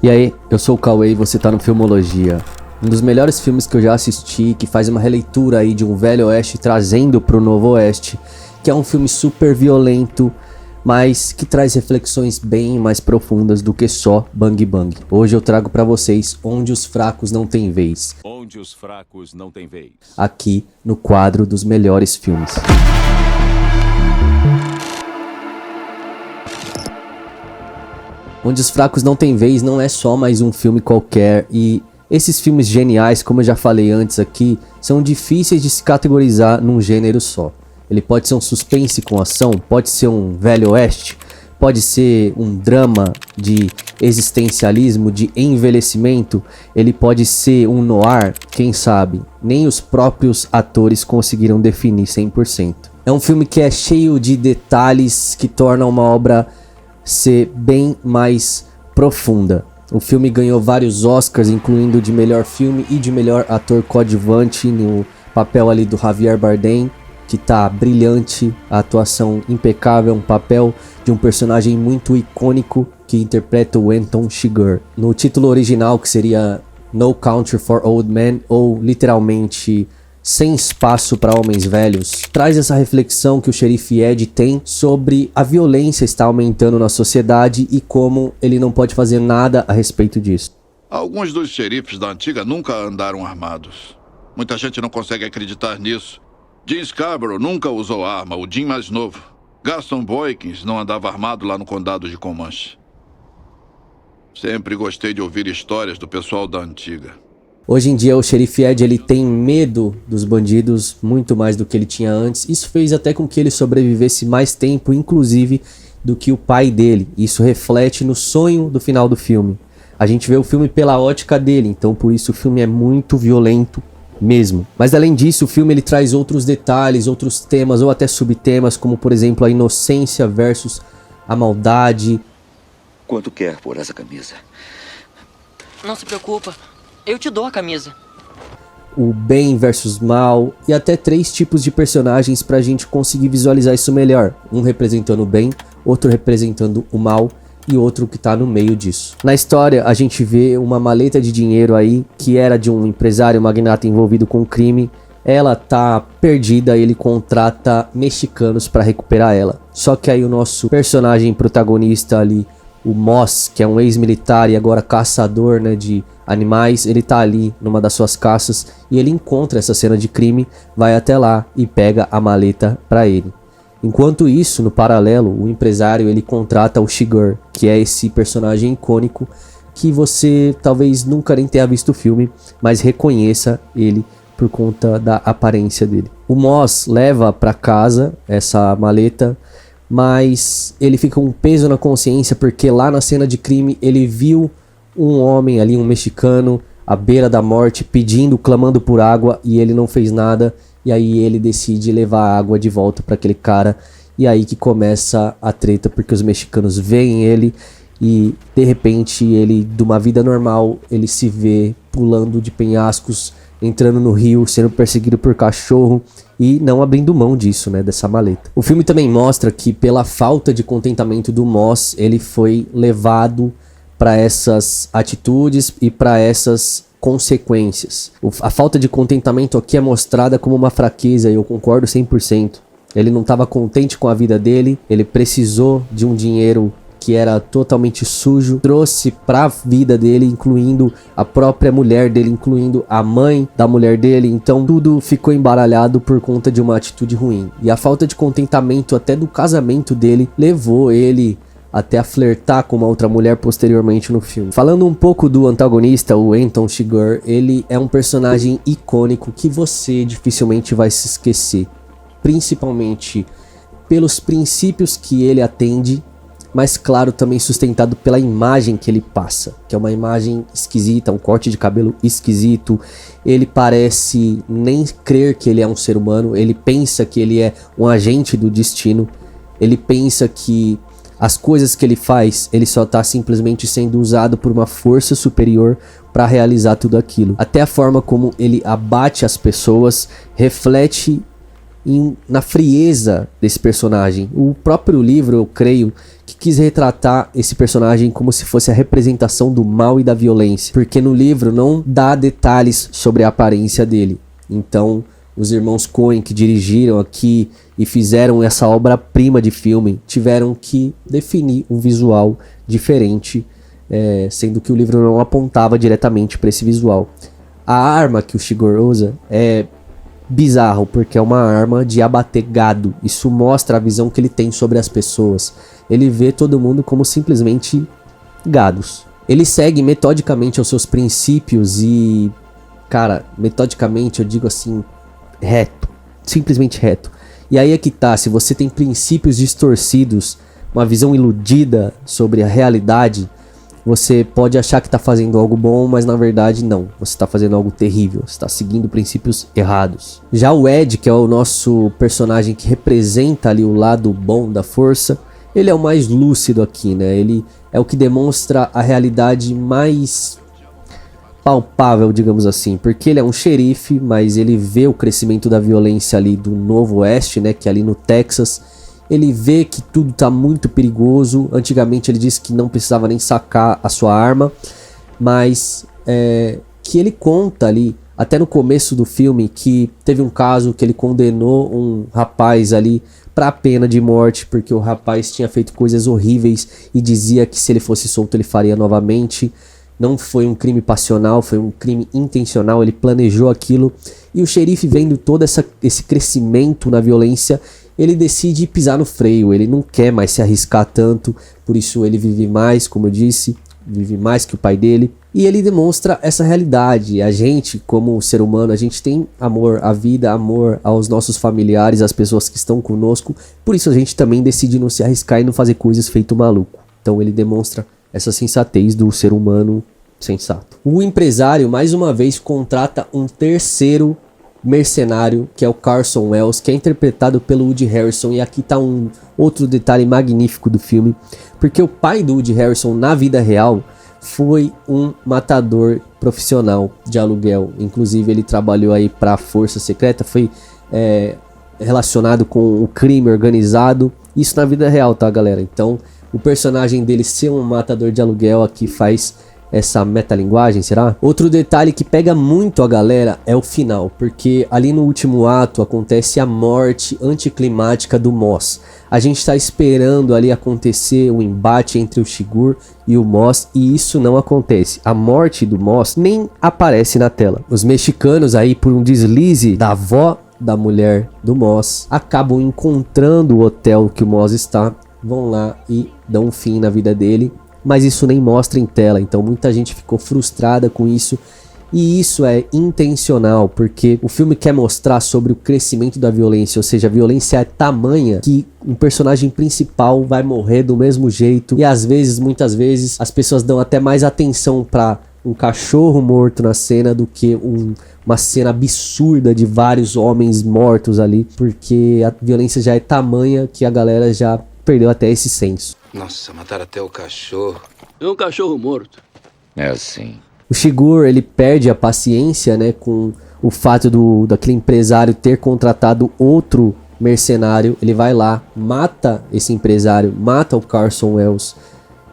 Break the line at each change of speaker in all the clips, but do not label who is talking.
E aí, eu sou o Cauê e você tá no Filmologia. Um dos melhores filmes que eu já assisti, que faz uma releitura aí de um velho oeste trazendo pro novo oeste, que é um filme super violento, mas que traz reflexões bem mais profundas do que só Bang Bang. Hoje eu trago pra vocês Onde os Fracos Não Têm Vez.
Onde os Fracos Não Têm Vez.
Aqui no quadro dos melhores filmes. Onde os Fracos Não Têm Vez não é só mais um filme qualquer, e esses filmes geniais, como eu já falei antes aqui, são difíceis de se categorizar num gênero só. Ele pode ser um suspense com ação, pode ser um velho oeste, pode ser um drama de existencialismo, de envelhecimento, ele pode ser um noir, quem sabe? Nem os próprios atores conseguiram definir 100%. É um filme que é cheio de detalhes que torna uma obra ser bem mais profunda. O filme ganhou vários Oscars, incluindo de melhor filme e de melhor ator coadjuvante, no papel ali do Javier Bardem, que tá brilhante, a atuação impecável, um papel de um personagem muito icônico que interpreta o Anton Chigurh. No título original, que seria No Country for Old Men, ou literalmente Sem Espaço para Homens Velhos, traz essa reflexão que o xerife Ed tem sobre a violência está aumentando na sociedade e como ele não pode fazer nada a respeito disso.
Alguns dos xerifes da antiga nunca andaram armados. Muita gente não consegue acreditar nisso. Jim Scarborough nunca usou arma, o Jim mais novo. Gaston Boykins não andava armado lá no condado de Comanche. Sempre gostei de ouvir histórias do pessoal da antiga.
Hoje em dia o xerife Ed ele tem medo dos bandidos muito mais do que ele tinha antes. Isso fez até com que ele sobrevivesse mais tempo, inclusive, do que o pai dele. Isso reflete no sonho do final do filme. A gente vê o filme pela ótica dele, então por isso o filme é muito violento mesmo. Mas além disso, o filme ele traz outros detalhes, outros temas ou até subtemas, como por exemplo a inocência versus a maldade.
Quanto quer por essa camisa?
Não se preocupa. Eu te dou a camisa.
O bem versus mal, e até 3 tipos de personagens pra gente conseguir visualizar isso melhor. Um representando o bem, outro representando o mal e outro que tá no meio disso. Na história, a gente vê uma maleta de dinheiro aí, que era de um empresário magnata envolvido com crime. Ela tá perdida e ele contrata mexicanos pra recuperar ela. Só que aí o nosso personagem protagonista ali, o Moss, que é um ex-militar e agora caçador, né, de animais, ele tá ali numa das suas caças e ele encontra essa cena de crime, vai até lá e pega a maleta pra ele. Enquanto isso, no paralelo, o empresário ele contrata o Chigurh, que é esse personagem icônico que você talvez nunca nem tenha visto o filme, mas reconheça ele por conta da aparência dele. O Moss leva pra casa essa maleta, mas ele fica com um peso na consciência porque lá na cena de crime ele viu um homem ali, um mexicano, à beira da morte, pedindo, clamando por água, e ele não fez nada. E aí ele decide levar a água de volta para aquele cara. E aí que começa a treta, porque os mexicanos veem ele e de repente ele, de uma vida normal, ele se vê pulando de penhascos, entrando no rio, sendo perseguido por cachorro e não abrindo mão disso, né, dessa maleta. O filme também mostra que pela falta de contentamento do Moss, ele foi levado para essas atitudes e para essas consequências. A falta de contentamento aqui é mostrada como uma fraqueza e eu concordo 100%. Ele não estava contente com a vida dele, ele precisou de um dinheiro que era totalmente sujo, trouxe para a vida dele, incluindo a própria mulher dele, incluindo a mãe da mulher dele, então tudo ficou embaralhado por conta de uma atitude ruim. E a falta de contentamento até do casamento dele levou ele até a flertar com uma outra mulher posteriormente no filme. Falando um pouco do antagonista, o Anton Chigurh, ele é um personagem icônico que você dificilmente vai se esquecer, principalmente pelos princípios que ele atende, mas claro, também sustentado pela imagem que ele passa, que é uma imagem esquisita, um corte de cabelo esquisito. Ele parece nem crer que ele é um ser humano, ele pensa que ele é um agente do destino, ele pensa que as coisas que ele faz, ele só está simplesmente sendo usado por uma força superior para realizar tudo aquilo. Até a forma como ele abate as pessoas reflete na frieza desse personagem. O próprio livro, eu creio, que quis retratar esse personagem como se fosse a representação do mal e da violência, porque no livro não dá detalhes sobre a aparência dele. Então, os irmãos Coen, que dirigiram aqui e fizeram essa obra-prima de filme, tiveram que definir um visual diferente, sendo que o livro não apontava diretamente para esse visual. A arma que o Shigor usa é bizarro, porque é uma arma de abater gado. Isso mostra a visão que ele tem sobre as pessoas. Ele vê todo mundo como simplesmente gados. Ele segue metodicamente aos seus princípios e, cara, metodicamente eu digo assim, reto, simplesmente reto. E aí é que tá, se você tem princípios distorcidos, uma visão iludida sobre a realidade, você pode achar que tá fazendo algo bom, mas na verdade não, você tá fazendo algo terrível, você tá seguindo princípios errados. Já o Ed, que é o nosso personagem que representa ali o lado bom da força, ele é o mais lúcido aqui, né? Ele é o que demonstra a realidade mais palpável, digamos assim, porque ele é um xerife, mas ele vê o crescimento da violência ali do Novo Oeste, né, que é ali no Texas. Ele vê que tudo tá muito perigoso. Antigamente ele disse que não precisava nem sacar a sua arma, mas que ele conta ali, até no começo do filme, que teve um caso que ele condenou um rapaz ali pra pena de morte, porque o rapaz tinha feito coisas horríveis e dizia que se ele fosse solto ele faria novamente. Não foi um crime passional, foi um crime intencional, ele planejou aquilo. E o xerife, vendo todo esse crescimento na violência, ele decide pisar no freio, ele não quer mais se arriscar tanto, por isso ele vive mais, como eu disse, vive mais que o pai dele. E ele demonstra essa realidade. A gente, como ser humano, a gente tem amor à vida, amor aos nossos familiares, às pessoas que estão conosco, por isso a gente também decide não se arriscar e não fazer coisas feito maluco. Então ele demonstra essa sensatez do ser humano sensato. O empresário, mais uma vez, contrata um terceiro mercenário, que é o Carson Wells, que é interpretado pelo Woody Harrelson. E aqui tá um outro detalhe magnífico do filme, porque o pai do Woody Harrelson na vida real foi um matador profissional de aluguel. Inclusive ele trabalhou aí para a Força Secreta, foi relacionado com o crime organizado. Isso na vida real, tá, galera? Então o personagem dele ser um matador de aluguel aqui faz essa metalinguagem, será? Outro detalhe que pega muito a galera é o final, porque ali no último ato acontece a morte anticlimática do Moss. A gente tá esperando ali acontecer o embate entre o Shigor e o Moss, e isso não acontece. A morte do Moss nem aparece na tela. Os mexicanos aí, por um deslize da avó da mulher do Moss, acabam encontrando o hotel que o Moss está, vão lá e dão um fim na vida dele. Mas isso nem mostra em tela, então muita gente ficou frustrada com isso. E isso é intencional, porque o filme quer mostrar sobre o crescimento da violência, ou seja, a violência é tamanha que um personagem principal vai morrer do mesmo jeito. E às vezes, muitas vezes, as pessoas dão até mais atenção para um cachorro morto na cena do que uma cena absurda de vários homens mortos ali, porque a violência já é tamanha que a galera já perdeu até esse senso.
Nossa, mataram até o cachorro.
É um cachorro morto.
É assim.
O Shigor, ele perde a paciência, né, com o fato daquele empresário ter contratado outro mercenário. Ele vai lá, mata esse empresário, mata o Carson Wells.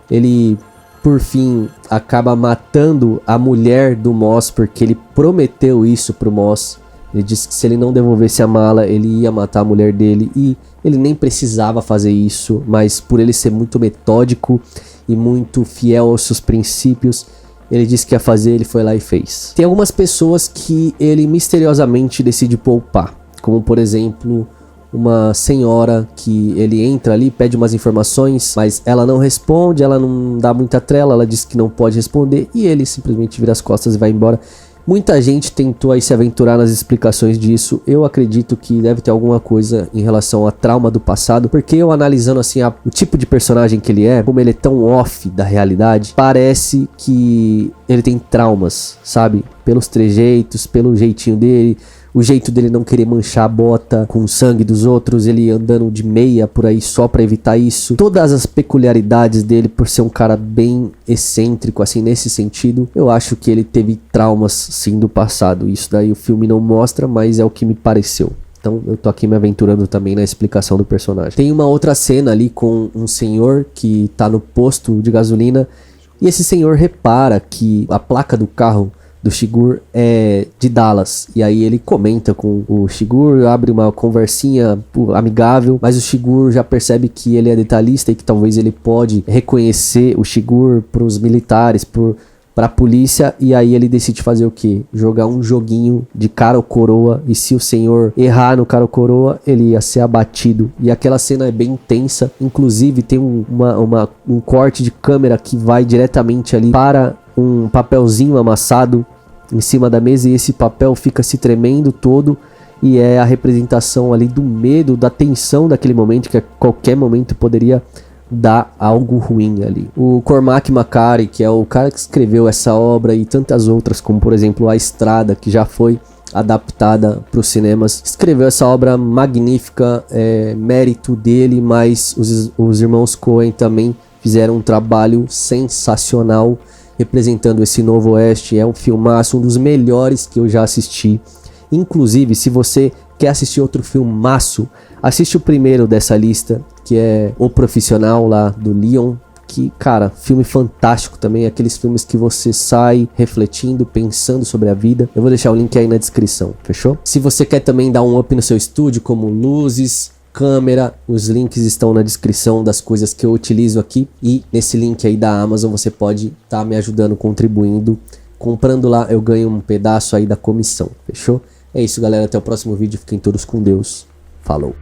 Ele, por fim, acaba matando a mulher do Moss, porque ele prometeu isso pro Moss. Ele disse que se ele não devolvesse a mala, ele ia matar a mulher dele. E ele nem precisava fazer isso, mas por ele ser muito metódico e muito fiel aos seus princípios, ele disse que ia fazer, ele foi lá e fez. Tem algumas pessoas que ele misteriosamente decide poupar, como por exemplo uma senhora que ele entra ali, pede umas informações, mas ela não responde, ela não dá muita trela, ela diz que não pode responder e ele simplesmente vira as costas e vai embora. Muita gente tentou aí se aventurar nas explicações disso. Eu acredito que deve ter alguma coisa em relação a trauma do passado, porque eu analisando assim o tipo de personagem que ele é, como ele é tão off da realidade, parece que ele tem traumas, sabe? Pelos trejeitos, pelo jeitinho dele, o jeito dele não querer manchar a bota com o sangue dos outros, ele andando de meia por aí só pra evitar isso. Todas as peculiaridades dele, por ser um cara bem excêntrico, assim, nesse sentido, eu acho que ele teve traumas, sim, do passado. Isso daí o filme não mostra, mas é o que me pareceu. Então eu tô aqui me aventurando também na explicação do personagem. Tem uma outra cena ali com um senhor que tá no posto de gasolina e esse senhor repara que a placa do carro do Shigur é de Dallas. E aí ele comenta com o Shigur, abre uma conversinha amigável, mas o Shigur já percebe que ele é detalhista e que talvez ele pode reconhecer o Shigur pros militares, pra polícia, e aí ele decide fazer o quê? Jogar um joguinho de cara ou coroa, e se o senhor errar no cara ou coroa, ele ia ser abatido. E aquela cena é bem tensa, inclusive tem um corte de câmera que vai diretamente ali para um papelzinho amassado em cima da mesa, e esse papel fica se tremendo todo, e é a representação ali do medo, da tensão daquele momento, que a qualquer momento poderia dar algo ruim ali. O Cormac McCarthy, que é o cara que escreveu essa obra e tantas outras, como por exemplo A Estrada, que já foi adaptada para os cinemas, escreveu essa obra magnífica, mérito dele, mas os irmãos Coen também fizeram um trabalho sensacional representando esse novo oeste. É um filmaço, um dos melhores que eu já assisti. Inclusive, se você quer assistir outro filmaço, assiste o primeiro dessa lista, que é O Profissional, lá do Leon, que, cara, filme fantástico também, aqueles filmes que você sai refletindo, pensando sobre a vida. Eu vou deixar o link aí na descrição, fechou? Se você quer também dar um up no seu estúdio, como luzes, câmera, os links estão na descrição das coisas que eu utilizo aqui, e nesse link aí da Amazon você pode estar me ajudando, contribuindo. Comprando lá eu ganho um pedaço aí da comissão, fechou? É isso, galera, até o próximo vídeo, fiquem todos com Deus, falou!